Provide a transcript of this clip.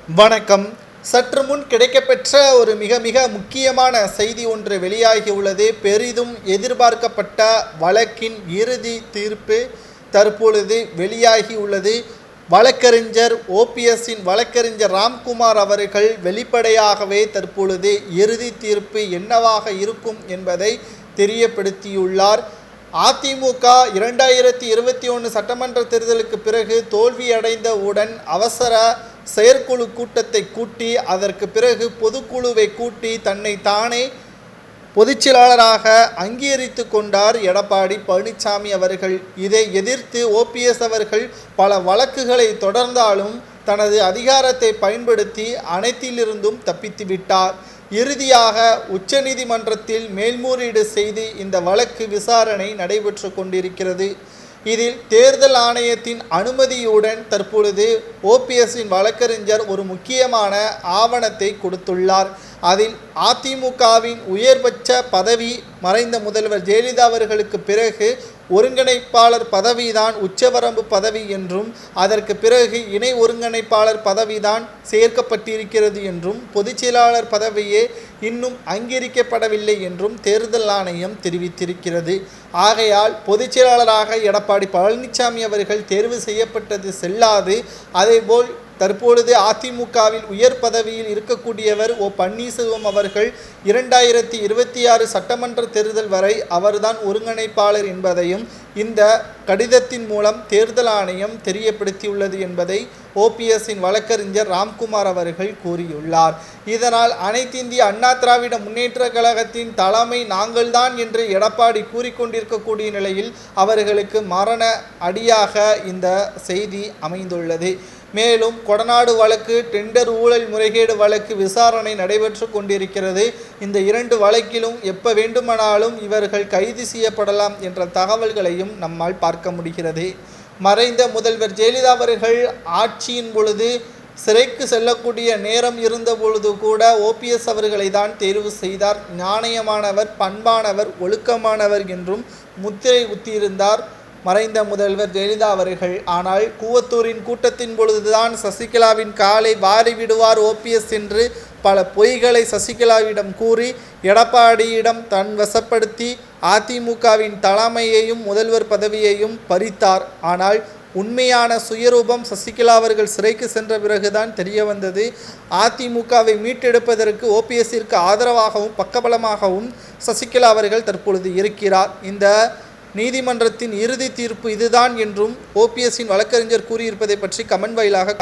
வணக்கம். சற்று முன் கிடைக்கப்பெற்ற ஒரு மிக மிக முக்கியமான செய்தி ஒன்று வெளியாகியுள்ளது. பெரிதும் எதிர்பார்க்கப்பட்ட வழக்கின் இறுதி தீர்ப்பு தற்பொழுது வெளியாகியுள்ளது. வழக்கறிஞர் ஓபிஎஸ்ஸின் வழக்கறிஞர் ராம்குமார் அவர்கள் வெளிப்படையாகவே தற்பொழுது இறுதி தீர்ப்பு என்னவாக இருக்கும் என்பதை தெரியப்படுத்தியுள்ளார். அதிமுக 2021 சட்டமன்ற தேர்தலுக்கு பிறகு தோல்வியடைந்தவுடன் அவசர செயற்குழு கூட்டத்தை கூட்டி அதற்கு பிறகு பொதுக்குழுவை கூட்டி தன்னை தானே பொதுச்செயலாளராக அங்கீகரித்து கொண்டார் எடப்பாடி பழனிசாமி அவர்கள். இதை எதிர்த்து ஓபிஎஸ் அவர்கள் பல வழக்குகளை தொடர்ந்தாலும் தனது அதிகாரத்தை பயன்படுத்தி அனைத்திலிருந்தும் தப்பித்து விட்டார். இறுதியாக உச்சநீதிமன்றத்தில் மேல்முறையீடு செய்து இந்த வழக்கு விசாரணை நடைபெற்று கொண்டிருக்கிறது. இதில் தேர்தல் ஆணையத்தின் அனுமதியுடன் தற்பொழுது ஓபிஎஸ்ஸின் வழக்கறிஞர் ஒரு முக்கியமான ஆவணத்தை கொடுத்துள்ளார். அதில் அதிமுகவின் உயர்பட்ச பதவி மறைந்த முதல்வர் ஜெயலலிதா அவர்களுக்கு பிறகு ஒருங்கிணைப்பாளர் பதவிதான் உச்சவரம்பு பதவி என்றும் அதற்கு பிறகு இணை ஒருங்கிணைப்பாளர் பதவிதான் சேர்க்கப்பட்டிருக்கிறது என்றும் பொதுச் செயலாளர் பதவியே இன்னும் அங்கீகரிக்கப்படவில்லை என்றும் தேர்தல் ஆணையம் தெரிவித்திருக்கிறது. ஆகையால் பொதுச் செயலாளராக எடப்பாடி பழனிசாமி அவர்கள் தேர்வு செய்யப்பட்டது செல்லாது. அதேபோல் தற்பொழுது அதிமுகவில் உயர் பதவியில் இருக்கக்கூடியவர் ஓ பன்னீர்செல்வம் அவர்கள் 2026 சட்டமன்ற தேர்தல் வரை அவர்தான் ஒருங்கிணைப்பாளர் என்பதையும் இந்த கடிதத்தின் மூலம் தேர்தல் ஆணையம் தெரியப்படுத்தியுள்ளது என்பதை ஓபிஎஸ்ஸின் வழக்கறிஞர் ராம்குமார் அவர்கள் கூறியுள்ளார். இதனால் அனைத்திந்திய அண்ணா திராவிட முன்னேற்ற கழகத்தின் தலைமை நாங்கள்தான் என்று எடப்பாடி கூறிக்கொண்டிருக்கக்கூடிய நிலையில் அவர்களுக்கு மரண அடியாக இந்த செய்தி அமைந்துள்ளது. மேலும் கொடநாடு வழக்கு, டெண்டர் ஊழல் முறைகேடு வழக்கு விசாரணை நடைபெற்று கொண்டிருக்கிறது. இந்த இரண்டு வழக்கிலும் எப்போ வேண்டுமானாலும் இவர்கள் கைது செய்யப்படலாம் என்ற தகவல்களையும் நம்மால் பார்க்க முடிகிறது. மறைந்த முதல்வர் ஜெயலலிதா அவர்கள் ஆட்சியின் பொழுது சிறைக்கு செல்லக்கூடிய நேரம் இருந்த பொழுது கூட ஓபிஎஸ் அவர்களை தான் தேர்வு செய்தார். நாணயமானவர், பண்பானவர், ஒழுக்கமானவர் என்றும் முத்திரை குத்தியிருந்தார் மறைந்த முதல்வர் ஜெயலலிதா அவர்கள். ஆனால் கூவத்தூரின் கூட்டத்தின் பொழுதுதான் சசிகலாவின் காலை வாரி விடுவார் ஓபிஎஸ் என்று பல பொய்களை சசிகலாவிடம் கூறி எடப்பாடியிடம் தன் வசப்படுத்தி அதிமுகவின் தலைமையையும் முதல்வர் பதவியையும் பறித்தார். ஆனால் உண்மையான சுயரூபம் சசிகலா அவர்கள் சிறைக்கு சென்ற பிறகுதான் தெரிய வந்தது. அதிமுகவை மீட்டெடுப்பதற்கு ஓபிஎஸ்ஸிற்கு ஆதரவாகவும் பக்கபலமாகவும் சசிகலா அவர்கள் தற்பொழுது இருக்கிறார். இந்த நீதிமன்றத்தின் இறுதி தீர்ப்பு இதுதான் என்றும் ஓபிஎஸ்ஸின் வழக்கறிஞர் கூறியிருப்பதை பற்றி கமெண்ட் வாயிலாக